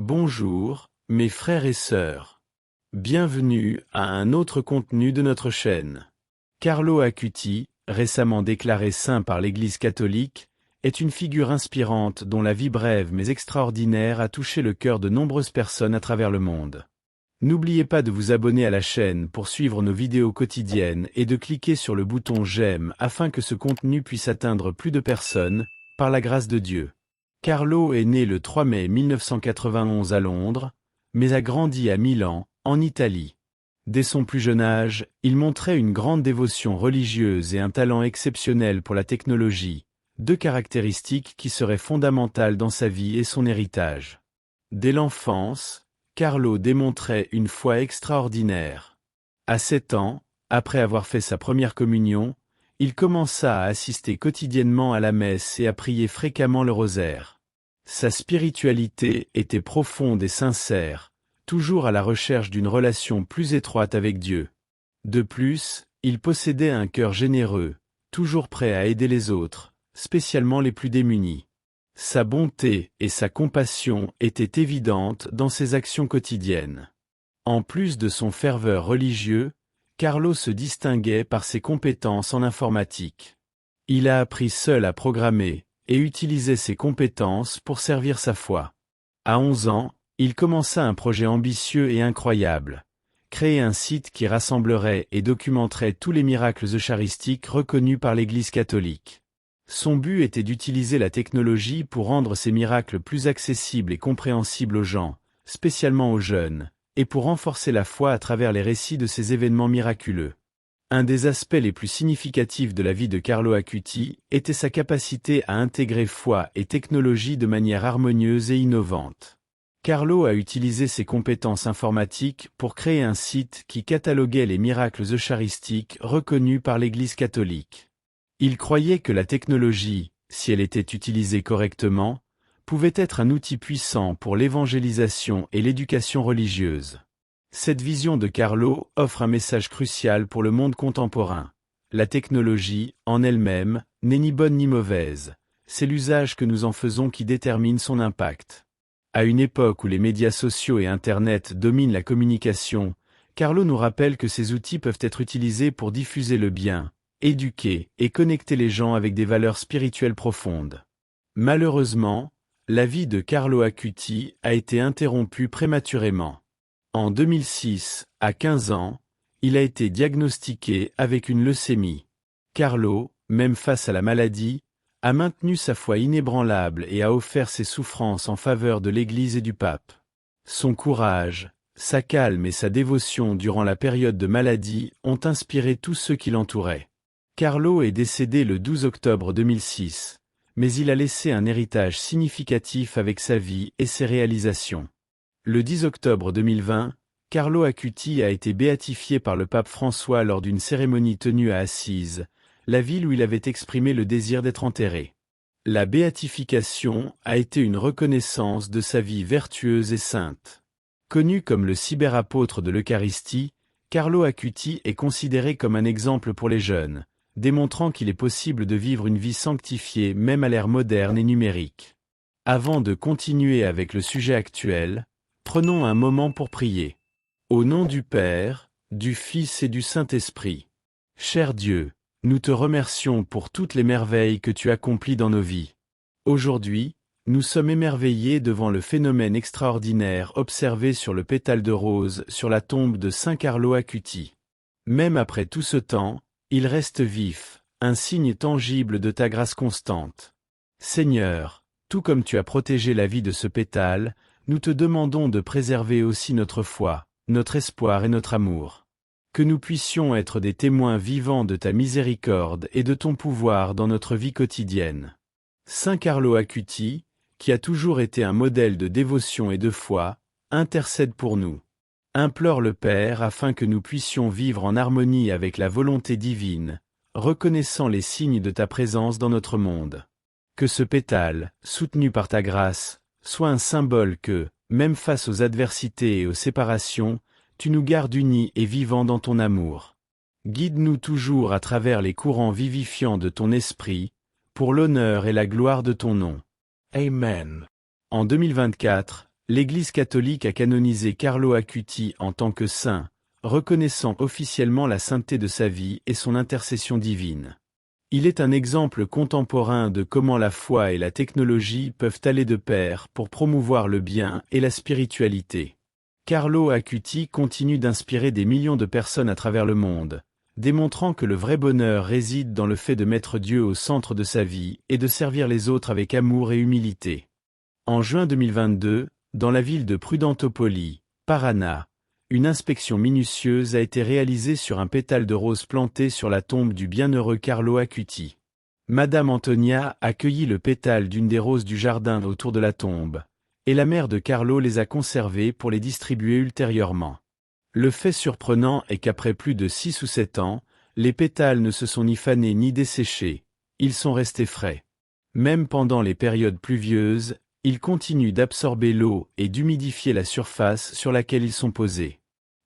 Bonjour, mes frères et sœurs. Bienvenue à un autre contenu de notre chaîne. Carlo Acuti, récemment déclaré saint par l'Église catholique, est une figure inspirante dont la vie brève mais extraordinaire a touché le cœur de nombreuses personnes à travers le monde. N'oubliez pas de vous abonner à la chaîne pour suivre nos vidéos quotidiennes et de cliquer sur le bouton j'aime afin que ce contenu puisse atteindre plus de personnes, par la grâce de Dieu. Carlo est né le 3 mai 1991 à Londres, mais a grandi à Milan, en Italie. Dès son plus jeune âge, il montrait une grande dévotion religieuse et un talent exceptionnel pour la technologie, deux caractéristiques qui seraient fondamentales dans sa vie et son héritage. Dès l'enfance, Carlo démontrait une foi extraordinaire. À 7 ans, après avoir fait sa première communion, il commença à assister quotidiennement à la messe et à prier fréquemment le rosaire. Sa spiritualité était profonde et sincère, toujours à la recherche d'une relation plus étroite avec Dieu. De plus, il possédait un cœur généreux, toujours prêt à aider les autres, spécialement les plus démunis. Sa bonté et sa compassion étaient évidentes dans ses actions quotidiennes. En plus de son ferveur religieux, Carlo se distinguait par ses compétences en informatique. Il a appris seul à programmer, et utilisait ses compétences pour servir sa foi. À 11 ans, il commença un projet ambitieux et incroyable. Créer un site qui rassemblerait et documenterait tous les miracles eucharistiques reconnus par l'Église catholique. Son but était d'utiliser la technologie pour rendre ces miracles plus accessibles et compréhensibles aux gens, spécialement aux jeunes, et pour renforcer la foi à travers les récits de ces événements miraculeux. Un des aspects les plus significatifs de la vie de Carlo Acuti était sa capacité à intégrer foi et technologie de manière harmonieuse et innovante. Carlo a utilisé ses compétences informatiques pour créer un site qui cataloguait les miracles eucharistiques reconnus par l'Église catholique. Il croyait que la technologie, si elle était utilisée correctement, pouvait être un outil puissant pour l'évangélisation et l'éducation religieuse. Cette vision de Carlo offre un message crucial pour le monde contemporain. La technologie, en elle-même, n'est ni bonne ni mauvaise. C'est l'usage que nous en faisons qui détermine son impact. À une époque où les médias sociaux et Internet dominent la communication, Carlo nous rappelle que ces outils peuvent être utilisés pour diffuser le bien, éduquer et connecter les gens avec des valeurs spirituelles profondes. Malheureusement, la vie de Carlo Acuti a été interrompue prématurément. En 2006, à 15 ans, il a été diagnostiqué avec une leucémie. Carlo, même face à la maladie, a maintenu sa foi inébranlable et a offert ses souffrances en faveur de l'Église et du pape. Son courage, sa calme et sa dévotion durant la période de maladie ont inspiré tous ceux qui l'entouraient. Carlo est décédé le 12 octobre 2006, mais il a laissé un héritage significatif avec sa vie et ses réalisations. Le 10 octobre 2020, Carlo Acuti a été béatifié par le pape François lors d'une cérémonie tenue à Assise, la ville où il avait exprimé le désir d'être enterré. La béatification a été une reconnaissance de sa vie vertueuse et sainte. Connu comme le cyberapôtre de l'Eucharistie, Carlo Acuti est considéré comme un exemple pour les jeunes, démontrant qu'il est possible de vivre une vie sanctifiée même à l'ère moderne et numérique. Avant de continuer avec le sujet actuel, prenons un moment pour prier. Au nom du Père, du Fils et du Saint-Esprit. Cher Dieu, nous te remercions pour toutes les merveilles que tu accomplis dans nos vies. Aujourd'hui, nous sommes émerveillés devant le phénomène extraordinaire observé sur le pétale de rose sur la tombe de Saint Carlo Acuti. Même après tout ce temps, il reste vif, un signe tangible de ta grâce constante. Seigneur, tout comme tu as protégé la vie de ce pétale, nous te demandons de préserver aussi notre foi, notre espoir et notre amour. Que nous puissions être des témoins vivants de ta miséricorde et de ton pouvoir dans notre vie quotidienne. Saint Carlo Acuti, qui a toujours été un modèle de dévotion et de foi, intercède pour nous. Implore le Père afin que nous puissions vivre en harmonie avec la volonté divine, reconnaissant les signes de ta présence dans notre monde. Que ce pétale, soutenu par ta grâce, soit un symbole que, même face aux adversités et aux séparations, tu nous gardes unis et vivants dans ton amour. Guide-nous toujours à travers les courants vivifiants de ton esprit, pour l'honneur et la gloire de ton nom. Amen. En 2024, L'Église catholique a canonisé Carlo Acuti en tant que saint, reconnaissant officiellement la sainteté de sa vie et son intercession divine. Il est un exemple contemporain de comment la foi et la technologie peuvent aller de pair pour promouvoir le bien et la spiritualité. Carlo Acuti continue d'inspirer des millions de personnes à travers le monde, démontrant que le vrai bonheur réside dans le fait de mettre Dieu au centre de sa vie et de servir les autres avec amour et humilité. En juin 2022, dans la ville de Prudentopoli, Paraná, une inspection minutieuse a été réalisée sur un pétale de rose planté sur la tombe du bienheureux Carlo Acuti. Madame Antonia a cueilli le pétale d'une des roses du jardin autour de la tombe, et la mère de Carlo les a conservés pour les distribuer ultérieurement. Le fait surprenant est qu'après plus de 6 ou 7 ans, les pétales ne se sont ni fanés ni desséchés, ils sont restés frais. Même pendant les périodes pluvieuses, ils continuent d'absorber l'eau et d'humidifier la surface sur laquelle ils sont posés.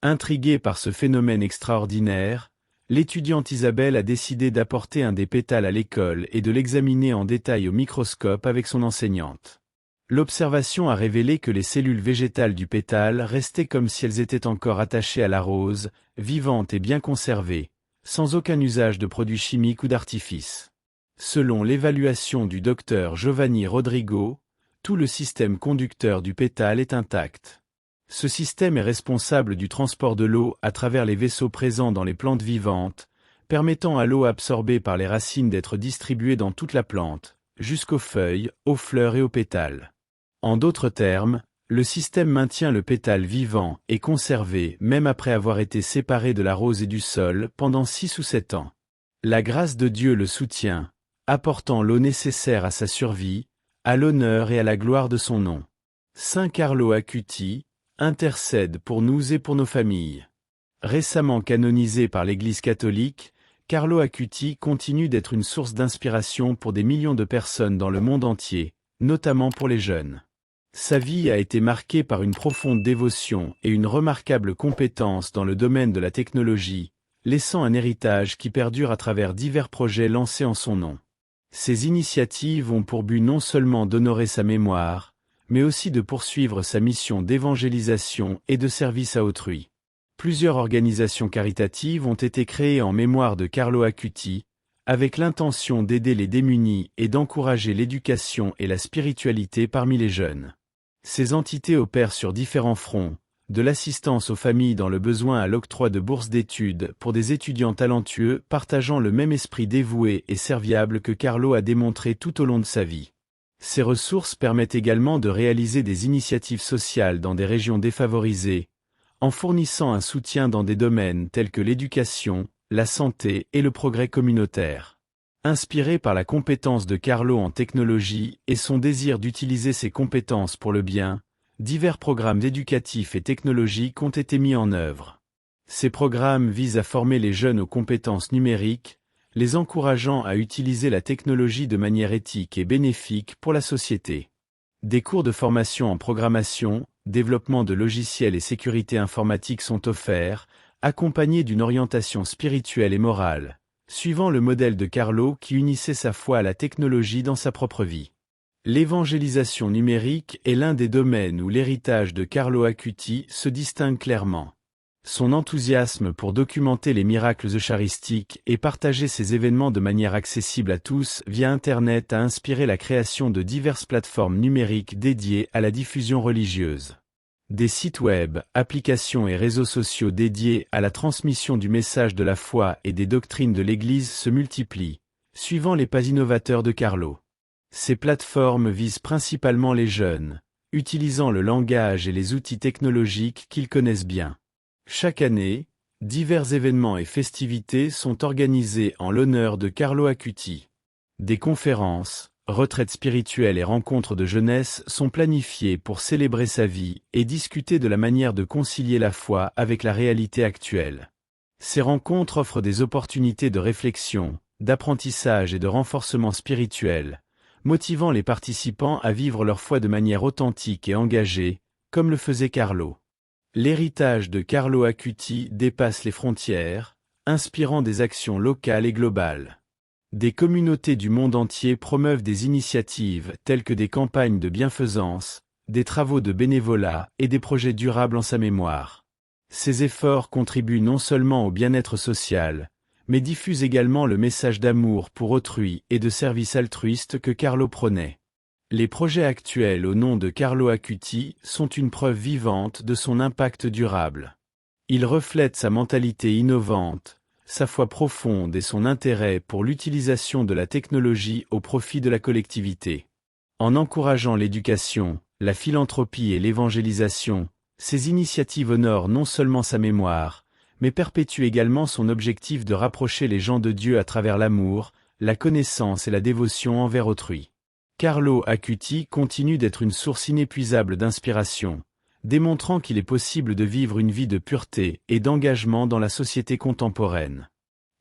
Intriguée par ce phénomène extraordinaire, l'étudiante Isabelle a décidé d'apporter un des pétales à l'école et de l'examiner en détail au microscope avec son enseignante. L'observation a révélé que les cellules végétales du pétale restaient comme si elles étaient encore attachées à la rose, vivantes et bien conservées, sans aucun usage de produits chimiques ou d'artifices. Selon l'évaluation du docteur Giovanni Rodrigo, tout le système conducteur du pétale est intact. Ce système est responsable du transport de l'eau à travers les vaisseaux présents dans les plantes vivantes, permettant à l'eau absorbée par les racines d'être distribuée dans toute la plante, jusqu'aux feuilles, aux fleurs et aux pétales. En d'autres termes, le système maintient le pétale vivant et conservé même après avoir été séparé de la rose et du sol pendant 6 ou 7 ans. La grâce de Dieu le soutient, apportant l'eau nécessaire à sa survie, à l'honneur et à la gloire de son nom. Saint Carlo Acuti, intercède pour nous et pour nos familles. Récemment canonisé par l'Église catholique, Carlo Acuti continue d'être une source d'inspiration pour des millions de personnes dans le monde entier, notamment pour les jeunes. Sa vie a été marquée par une profonde dévotion et une remarquable compétence dans le domaine de la technologie, laissant un héritage qui perdure à travers divers projets lancés en son nom. Ces initiatives ont pour but non seulement d'honorer sa mémoire, mais aussi de poursuivre sa mission d'évangélisation et de service à autrui. Plusieurs organisations caritatives ont été créées en mémoire de Carlo Acuti, avec l'intention d'aider les démunis et d'encourager l'éducation et la spiritualité parmi les jeunes. Ces entités opèrent sur différents fronts, de l'assistance aux familles dans le besoin à l'octroi de bourses d'études pour des étudiants talentueux partageant le même esprit dévoué et serviable que Carlo a démontré tout au long de sa vie. Ces ressources permettent également de réaliser des initiatives sociales dans des régions défavorisées, en fournissant un soutien dans des domaines tels que l'éducation, la santé et le progrès communautaire. Inspiré par la compétence de Carlo en technologie et son désir d'utiliser ses compétences pour le bien, divers programmes éducatifs et technologiques ont été mis en œuvre. Ces programmes visent à former les jeunes aux compétences numériques, les encourageant à utiliser la technologie de manière éthique et bénéfique pour la société. Des cours de formation en programmation, développement de logiciels et sécurité informatique sont offerts, accompagnés d'une orientation spirituelle et morale, suivant le modèle de Carlo qui unissait sa foi à la technologie dans sa propre vie. L'évangélisation numérique est l'un des domaines où l'héritage de Carlo Acuti se distingue clairement. Son enthousiasme pour documenter les miracles eucharistiques et partager ces événements de manière accessible à tous via Internet a inspiré la création de diverses plateformes numériques dédiées à la diffusion religieuse. Des sites web, applications et réseaux sociaux dédiés à la transmission du message de la foi et des doctrines de l'Église se multiplient, suivant les pas innovateurs de Carlo. Ces plateformes visent principalement les jeunes, utilisant le langage et les outils technologiques qu'ils connaissent bien. Chaque année, divers événements et festivités sont organisés en l'honneur de Carlo Acuti. Des conférences, retraites spirituelles et rencontres de jeunesse sont planifiées pour célébrer sa vie et discuter de la manière de concilier la foi avec la réalité actuelle. Ces rencontres offrent des opportunités de réflexion, d'apprentissage et de renforcement spirituel, motivant les participants à vivre leur foi de manière authentique et engagée, comme le faisait Carlo. L'héritage de Carlo Acuti dépasse les frontières, inspirant des actions locales et globales. Des communautés du monde entier promeuvent des initiatives telles que des campagnes de bienfaisance, des travaux de bénévolat et des projets durables en sa mémoire. Ces efforts contribuent non seulement au bien-être social, mais diffusent également le message d'amour pour autrui et de service altruiste que Carlo prônait. Les projets actuels au nom de Carlo Acuti sont une preuve vivante de son impact durable. Ils reflètent sa mentalité innovante, sa foi profonde et son intérêt pour l'utilisation de la technologie au profit de la collectivité. En encourageant l'éducation, la philanthropie et l'évangélisation, ces initiatives honorent non seulement sa mémoire, mais perpétuent également son objectif de rapprocher les gens de Dieu à travers l'amour, la connaissance et la dévotion envers autrui. Carlo Acuti continue d'être une source inépuisable d'inspiration, démontrant qu'il est possible de vivre une vie de pureté et d'engagement dans la société contemporaine.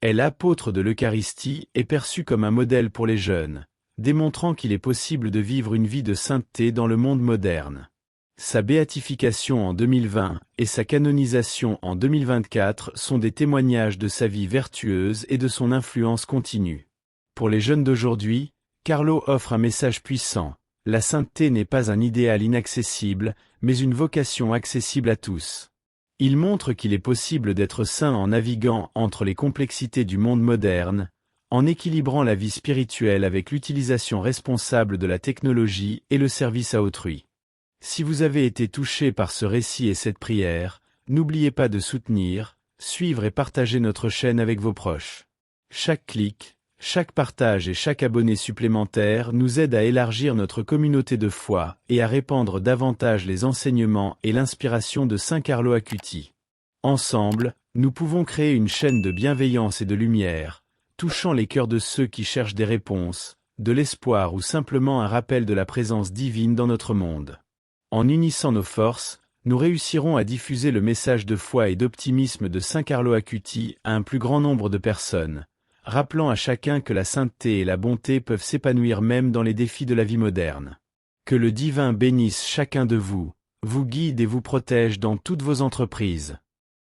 Elle, apôtre de l'Eucharistie, est perçue comme un modèle pour les jeunes, démontrant qu'il est possible de vivre une vie de sainteté dans le monde moderne. Sa béatification en 2020 et sa canonisation en 2024 sont des témoignages de sa vie vertueuse et de son influence continue. Pour les jeunes d'aujourd'hui, Carlo offre un message puissant. La sainteté n'est pas un idéal inaccessible, mais une vocation accessible à tous. Il montre qu'il est possible d'être saint en naviguant entre les complexités du monde moderne, en équilibrant la vie spirituelle avec l'utilisation responsable de la technologie et le service à autrui. Si vous avez été touché par ce récit et cette prière, n'oubliez pas de soutenir, suivre et partager notre chaîne avec vos proches. Chaque clic, chaque partage et chaque abonné supplémentaire nous aide à élargir notre communauté de foi et à répandre davantage les enseignements et l'inspiration de Saint Carlo Acuti. Ensemble, nous pouvons créer une chaîne de bienveillance et de lumière, touchant les cœurs de ceux qui cherchent des réponses, de l'espoir ou simplement un rappel de la présence divine dans notre monde. En unissant nos forces, nous réussirons à diffuser le message de foi et d'optimisme de Saint Carlo Acuti à un plus grand nombre de personnes, rappelant à chacun que la sainteté et la bonté peuvent s'épanouir même dans les défis de la vie moderne. Que le divin bénisse chacun de vous, vous guide et vous protège dans toutes vos entreprises.